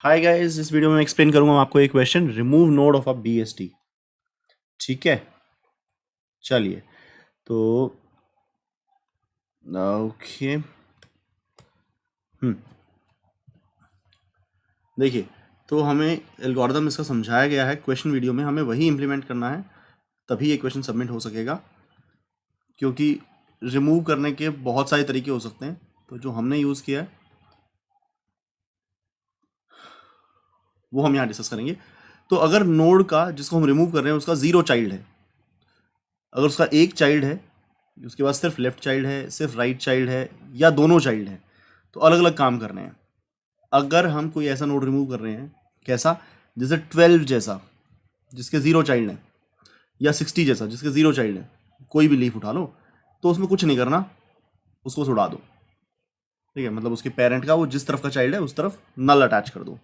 Hi guys, इस video में मैं एक्सप्लेन करूंगा आपको एक question, remove node of a BST. ठीक है, चलिए तो ओके। देखिए, तो हमें एल्गोरिदम इसका समझाया गया है क्वेश्चन वीडियो में, हमें वही इंप्लीमेंट करना है, तभी ये क्वेश्चन सबमिट हो सकेगा। क्योंकि रिमूव करने के बहुत सारे तरीके हो सकते हैं, तो जो हमने यूज़ किया है वो हम यहाँ डिस्कस करेंगे। तो अगर नोड का जिसको हम रिमूव कर रहे हैं उसका ज़ीरो चाइल्ड है, अगर उसका एक चाइल्ड है, उसके पास सिर्फ लेफ्ट चाइल्ड है, सिर्फ राइट चाइल्ड है, या दोनों चाइल्ड हैं, तो अलग अलग काम करने हैं। अगर हम कोई ऐसा नोड रिमूव कर रहे हैं, कैसा, जैसे 12 जैसा जिसके ज़ीरो चाइल्ड है, या 60 जैसा जिसके ज़ीरो चाइल्ड है, कोई भी लीफ उठा लो, तो उसमें कुछ नहीं करना, उसको बस उड़ा दो। ठीक है, मतलब उसके पेरेंट का वो जिस तरफ का चाइल्ड है उस तरफ नल अटैच कर दो।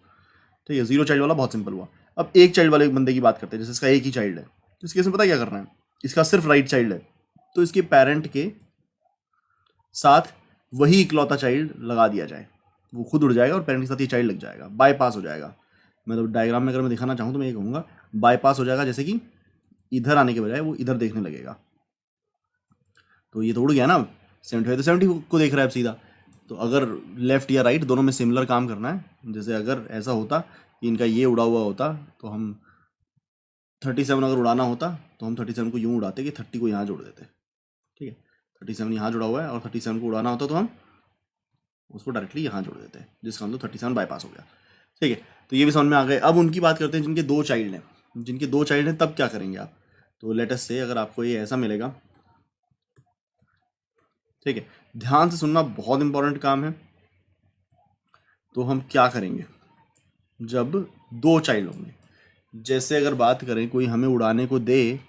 ठीक है, ज़ीरो चाइल्ड वाला बहुत सिंपल हुआ। अब एक चाइल्ड वाले बंदे की बात करते हैं, जैसे इसका एक ही चाइल्ड है, तो इसके इसमें पता क्या करना है, इसका सिर्फ राइट चाइल्ड है, तो इसके पेरेंट के साथ वही इकलौता चाइल्ड लगा दिया जाए, वो खुद उड़ जाएगा और पेरेंट के साथ ये चाइल्ड लग जाएगा, बाईपास हो जाएगा। मतलब डायग्राम में अगर मैं दिखाना चाहूँ तो मैं ये कहूँगा बाईपास हो जाएगा, जैसे कि इधर आने के बजाय वो इधर देखने लगेगा। तो ये तो उड़ गया ना, 75 तो 70 को देख रहा है अब सीधा। तो अगर लेफ्ट या राइट दोनों में सिमिलर काम करना है, जैसे अगर ऐसा होता कि इनका ये उड़ा हुआ होता, तो हम 37 अगर उड़ाना होता तो हम 37 को यूँ उड़ाते कि 30 को यहाँ जोड़ देते। ठीक है, 37 यहाँ जुड़ा हुआ है और 37 को उड़ाना होता तो हम उसको डायरेक्टली यहाँ जोड़ देते हैं, जिसका मतलब 37 बाईपास हो गया। ठीक है, तो ये भी समझ में आ गए। अब उनकी बात करते हैं जिनके दो चाइल्ड हैं, जिनके दो चाइल्ड हैं तब क्या करेंगे आप। तो लेट अस से अगर आपको ये ऐसा मिलेगा, ठीक है, ध्यान से सुनना, बहुत इंपॉर्टेंट काम है। तो हम क्या करेंगे जब दो चाइल्ड होंगे, जैसे अगर बात करें कोई हमें उड़ाने को दे,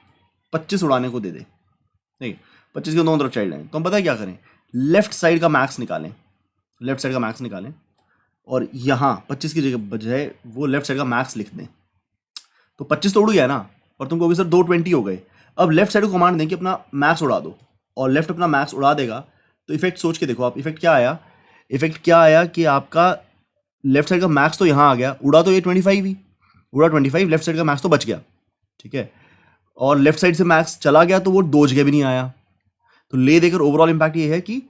25 उड़ाने को दे दे, ठीक है, 25 के दोनों तरफ चाइल्ड हैं, तो हम पता है क्या करें, लेफ्ट साइड का मैक्स निकालें, लेफ्ट साइड का मैक्स निकालें, और यहाँ 25 की जगह बजाय वो लेफ्ट साइड का मैक्स लिख दें। तो 25 तो उड़ गया ना, और तुम कहोगे सर 220 हो गए। अब लेफ्ट साइड को कमांड दें कि अपना मैक्स उड़ा दो, और लेफ्ट अपना मैक्स उड़ा देगा, तो इफेक्ट सोच के देखो आप, इफेक्ट क्या आया, इफेक्ट क्या आया कि आपका लेफ्ट साइड का मैक्स तो यहाँ आ गया, उड़ा तो ये 25 ही, उड़ा 25, लेफ्ट साइड का मैक्स तो बच गया। ठीक है, और लेफ्ट साइड से मैक्स चला गया तो वो दो जगह भी नहीं आया। तो ले देकर ओवरऑल इंपैक्ट ये है कि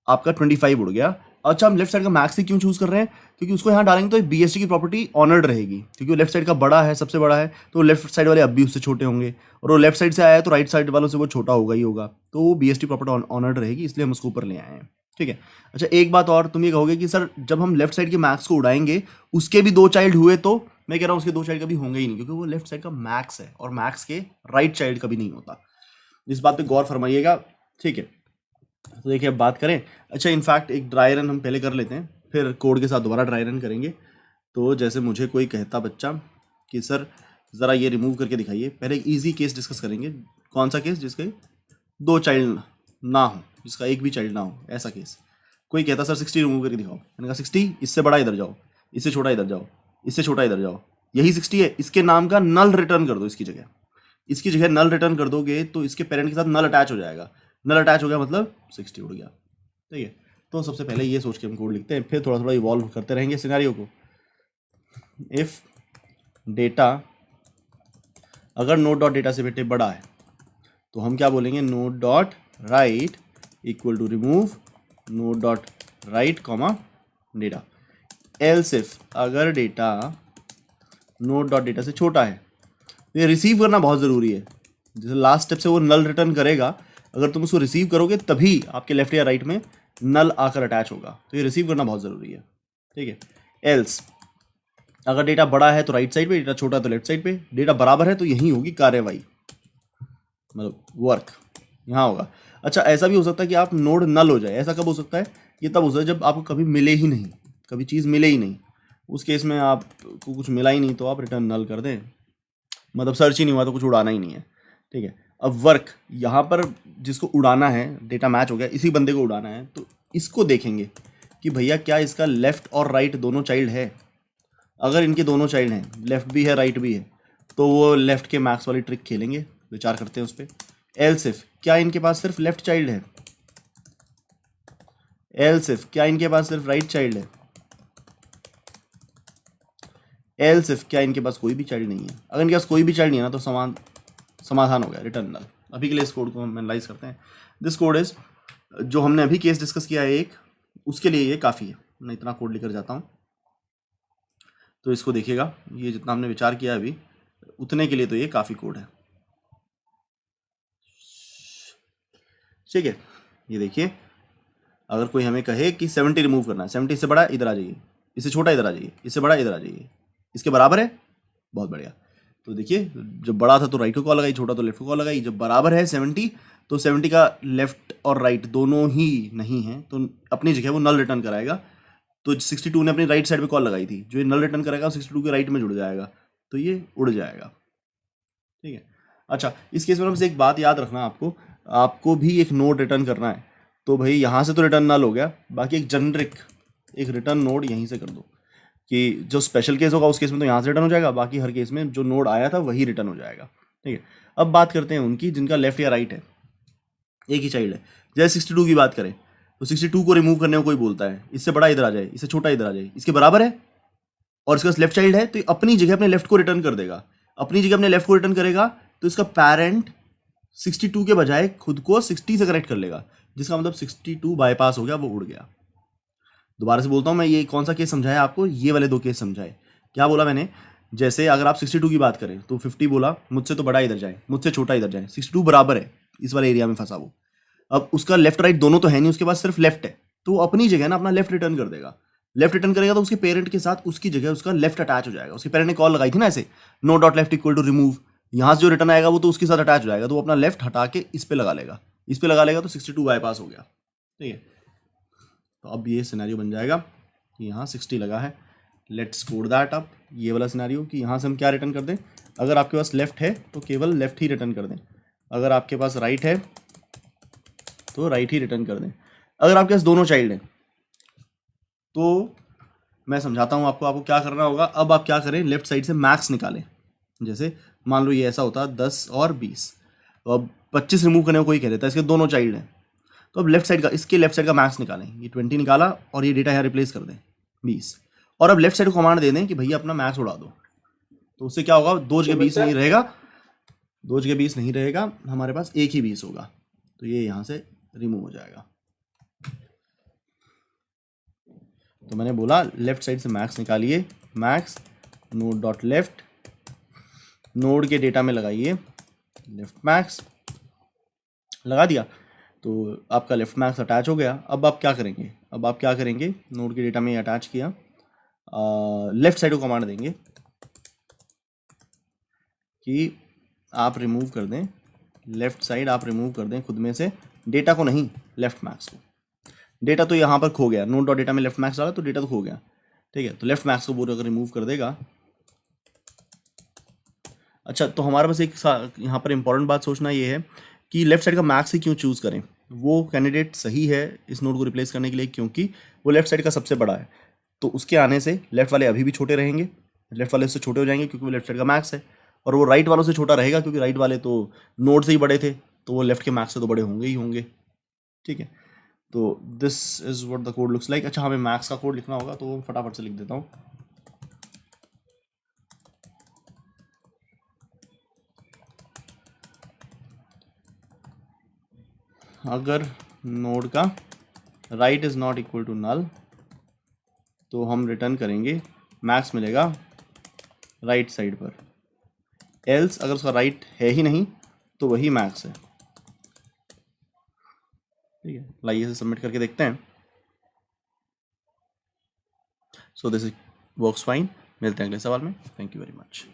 आपका 25 उड़ गया। अच्छा, हम लेफ्ट साइड का मैक्स ही क्यों चूज कर रहे हैं, क्योंकि उसको यहाँ डालेंगे तो बीएसटी की प्रॉपर्टी ऑनर्ड रहेगी, क्योंकि वो लेफ्ट साइड का बड़ा है, सबसे बड़ा है, तो लेफ्ट साइड वाले अब भी उससे छोटे होंगे, और वो लेफ्ट साइड से आया है तो राइट साइड वालों से वो छोटा होगा ही होगा, तो वो बीएसटी प्रॉपर्टी ऑनर्ड रहेगी, इसलिए हम उसको ऊपर ले आए हैं। ठीक है, अच्छा एक बात और, तुम ये कहोगे कि सर जब हम लेफ्ट साइड के मैक्स को उड़ाएंगे उसके भी दो चाइल्ड हुए, तो मैं कह रहा हूँ उसके दो चाइल्ड कभी होंगे ही नहीं, क्योंकि वो लेफ्ट साइड का मैक्स है और मैक्स के राइट चाइल्ड कभी नहीं होता। इस बात पे गौर फरमाइएगा। ठीक है, तो देखिए अब बात करें, अच्छा इनफैक्ट एक ड्राई रन हम पहले कर लेते हैं, फिर कोड के साथ दोबारा ड्राई रन करेंगे। तो जैसे मुझे कोई कहता बच्चा कि सर ज़रा ये रिमूव करके दिखाइए, पहले एक ईजी केस डिस्कस करेंगे। कौन सा केस, जिसके दो चाइल्ड ना हो, जिसका एक भी चाइल्ड ना हो, ऐसा केस। कोई कहता सर 60 रिमूव करके दिखाओ, मैंने कहा 60, इससे बड़ा इधर जाओ, इससे छोटा इधर जाओ, इससे छोटा इधर जाओ, यही 60 है, इसके नाम का नल रिटर्न कर दो, इसकी जगह नल रिटर्न कर दोगे तो इसके पेरेंट के साथ नल अटैच हो जाएगा, नल अटैच हो गया मतलब 60 उड़ गया। ठीक है, तो सबसे पहले ये सोच के हम कोड लिखते हैं, फिर थोड़ा थोड़ा इवॉल्व करते रहेंगे सिनेरियो को। इफ डेटा, अगर नोड डॉट डेटा से बेटे बड़ा है, तो हम क्या बोलेंगे, node dot right equal to remove node dot right comma data. Else if, अगर डेटा नोड डॉट डेटा से छोटा है, तो ये रिसीव करना बहुत ज़रूरी है, जैसे लास्ट स्टेप से वो नल रिटर्न करेगा, अगर तुम उसको रिसीव करोगे तभी आपके लेफ्ट या राइट में नल आकर अटैच होगा, तो ये रिसीव करना बहुत ज़रूरी है। ठीक है, एल्स, अगर डेटा बड़ा है तो राइट साइड पे, डेटा छोटा तो लेफ्ट साइड पे, डेटा बराबर है तो यही होगी कार्यवाही, मतलब वर्क यहाँ होगा। अच्छा ऐसा भी हो सकता है कि आप नोड नल हो जाए, ऐसा कब हो सकता है, ये तब हो सकता है जब आपको कभी मिले ही नहीं, कभी चीज़ मिले ही नहीं, उस केस में आपको कुछ मिला ही नहीं तो आप रिटर्न नल कर दें, मतलब सर्च ही नहीं हुआ तो कुछ उड़ाना ही नहीं है। ठीक है, अब वर्क, यहाँ पर जिसको उड़ाना है, डेटा मैच हो गया, इसी बंदे को उड़ाना है, तो इसको देखेंगे कि भैया क्या इसका लेफ्ट और राइट दोनों चाइल्ड है। अगर इनके दोनों चाइल्ड हैं, लेफ्ट भी है राइट भी है, तो वो लेफ्ट के मैक्स वाली ट्रिक खेलेंगे, विचार करते हैं उस पर। एल्स इफ, क्या इनके पास सिर्फ लेफ्ट चाइल्ड है, एल्स इफ क्या इनके पास सिर्फ राइट चाइल्ड है, एल्स इफ क्या इनके पास कोई भी चाइल्ड नहीं है, अगर इनके पास कोई भी चाइल्ड नहीं है ना तो समाधान हो गया, रिटर्न नल। अभी के लिए इस कोड को हम एनालाइज करते हैं। दिस कोड इज, जो हमने अभी केस डिस्कस किया है एक, उसके लिए ये काफ़ी है। मैं इतना कोड लेकर जाता हूँ तो इसको देखिएगा, ये जितना हमने विचार किया अभी उतने के लिए तो ये काफ़ी कोड है। ठीक है, ये देखिए, अगर कोई हमें कहे कि 70 रिमूव करना है, 70 इससे बड़ा इधर आ जाइए, इससे छोटा इधर आ जाइए, इससे बड़ा इधर आ जाइए, इसके बराबर है, बहुत बढ़िया। तो देखिए, जब बड़ा था तो राइट को कॉल लगाई, छोटा तो लेफ्ट को कॉल लगाई। जब बराबर है 70 तो 70 का लेफ्ट और राइट दोनों ही नहीं है तो अपनी जगह वो नल रिटर्न कराएगा। तो 62 ने अपनी राइट साइड पे कॉल लगाई थी, जो ये नल रिटर्न करेगा 62 के राइट में जुड़ जाएगा, तो ये उड़ जाएगा। ठीक है, अच्छा इस केस में बस एक बात याद रखना, आपको भी एक नोड रिटर्न करना है। तो भाई यहाँ से तो रिटर्न नल हो गया, बाकी एक जेनरिक एक रिटर्न नोड यहीं से कर दो कि जो स्पेशल केस होगा उस केस में तो यहाँ से रिटर्न हो जाएगा, बाकी हर केस में जो नोड आया था वही रिटर्न हो जाएगा। ठीक है, अब बात करते हैं उनकी जिनका लेफ्ट या राइट है, एक ही चाइल्ड है। जैसे 62 की बात करें तो 62 को रिमूव करने को कोई बोलता है, इससे बड़ा इधर आ जाए, इससे छोटा इधर आ जाए, इसके बराबर है और इसके पास लेफ्ट चाइल्ड है, तो अपनी जगह अपने लेफ्ट को रिटर्न कर देगा। अपनी जगह अपने लेफ्ट को रिटर्न करेगा तो इसका पेरेंट 62 के बजाय खुद को 60 से कनेक्ट कर लेगा, जिसका मतलब 62 बाईपास हो गया, वो उड़ गया। दोबारा से बोलता हूँ मैं, ये कौन सा केस समझाया आपको, ये वाले दो केस समझाए। क्या बोला मैंने, जैसे अगर आप 62 की बात करें तो 50 बोला मुझसे तो बड़ा इधर जाए, मुझसे छोटा इधर जाए, 62 बराबर है, इस वाले एरिया में फंसा वो। अब उसका लेफ्ट राइट दोनों तो है नहीं, उसके पास सिर्फ लेफ्ट है, तो वो अपनी जगह ना अपना लेफ्ट रिटर्न कर देगा। लेफ्ट रिटर्न करेगा तो उसके पेरेंट के साथ उसकी जगह उसका लेफ्ट अटैच हो जाएगा। उसके पेरेंट ने कॉल लगाई थी ना ऐसे, node dot left equal to remove, यहाँ से जो रिटर्न आएगा वो तो उसके साथ अटैच हो जाएगा, तो वो अपना लेफ्ट हटा के इस पे लगा लेगा, इस पे लगा लेगा तो 62 बाईपास हो गया। ठीक है, तो अब ये सिनेरियो बन जाएगा कि यहाँ 60 लगा है, लेट्स कोड दैट अप। ये वाला सिनेरियो कि यहाँ से हम क्या रिटर्न कर दें, अगर आपके पास लेफ्ट है तो केवल लेफ्ट ही रिटर्न कर दें, अगर आपके पास राइट है तो राइट ही रिटर्न कर दें। अगर आपके पास दोनों चाइल्ड हैं तो मैं समझाता हूँ आपको क्या करना होगा। अब आप क्या करें, लेफ्ट साइड से मैक्स निकालें। जैसे मान लो ये ऐसा होता है 10 और 20, तो अब 25 रिमूव करने को कोई कह देता है, इसके दोनों चाइल्ड हैं, तो अब लेफ्ट साइड का, इसके लेफ्ट साइड का मैक्स निकालें। ये 20 निकाला और ये डेटा यहाँ रिप्लेस कर दें 20, और अब लेफ्ट साइड को कमांड दे दें कि भैया अपना मैक्स उड़ा दो। तो उससे क्या होगा, 2 जगह 20 नहीं रहेगा, 2 जगह 20 नहीं रहेगा, हमारे पास एक ही 20 होगा, तो ये यहाँ से रिमूव हो जाएगा। तो मैंने बोला लेफ्ट साइड से मैक्स निकालिए, max node dot left, node के डेटा में लगाइए लेफ्ट मैक्स, लगा दिया तो आपका लेफ्ट मैक्स अटैच हो गया। अब आप क्या करेंगे, नोड के डेटा में अटैच किया, लेफ्ट साइड को कमांड देंगे कि आप रिमूव कर दें, लेफ्ट साइड आप रिमूव कर दें खुद में से, डेटा को नहीं, लेफ्ट मैक्स को। डेटा तो यहाँ पर खो गया, नोड डॉट डेटा में लेफ्ट मैक्स डाला तो डेटा तो खो गया। ठीक है, तो लेफ्ट मैक्स को पूरा अगर रिमूव कर देगा। अच्छा, तो हमारे पास एक यहाँ पर इंपॉर्टेंट बात सोचना ये है कि लेफ्ट साइड का मैक्स ही क्यों चूज़ करें। वो कैंडिडेट सही है इस नोड को रिप्लेस करने के लिए, क्योंकि वो लेफ्ट साइड का सबसे बड़ा है, तो उसके आने से लेफ्ट वाले अभी भी छोटे रहेंगे, लेफ्ट वाले उससे छोटे हो जाएंगे क्योंकि वो लेफ्ट साइड का मैक्स है, और वो राइट वालों से छोटा रहेगा क्योंकि राइट वाले तो नोड से ही बड़े थे, तो वो लेफ्ट के मैक्स से तो बड़े होंगे ही होंगे। ठीक है, तो this is what the code looks like. अच्छा, हमें मैक्स का कोड लिखना होगा तो फटाफट से लिख देता हूँ। अगर नोड का right is not equal to null तो हम रिटर्न करेंगे मैक्स मिलेगा राइट साइड पर, एल्स अगर उसका राइट है ही नहीं तो वही मैक्स है। ठीक है, लाइए से सबमिट करके देखते हैं। So this works fine. मिलते हैं अगले सवाल में। Thank you very much.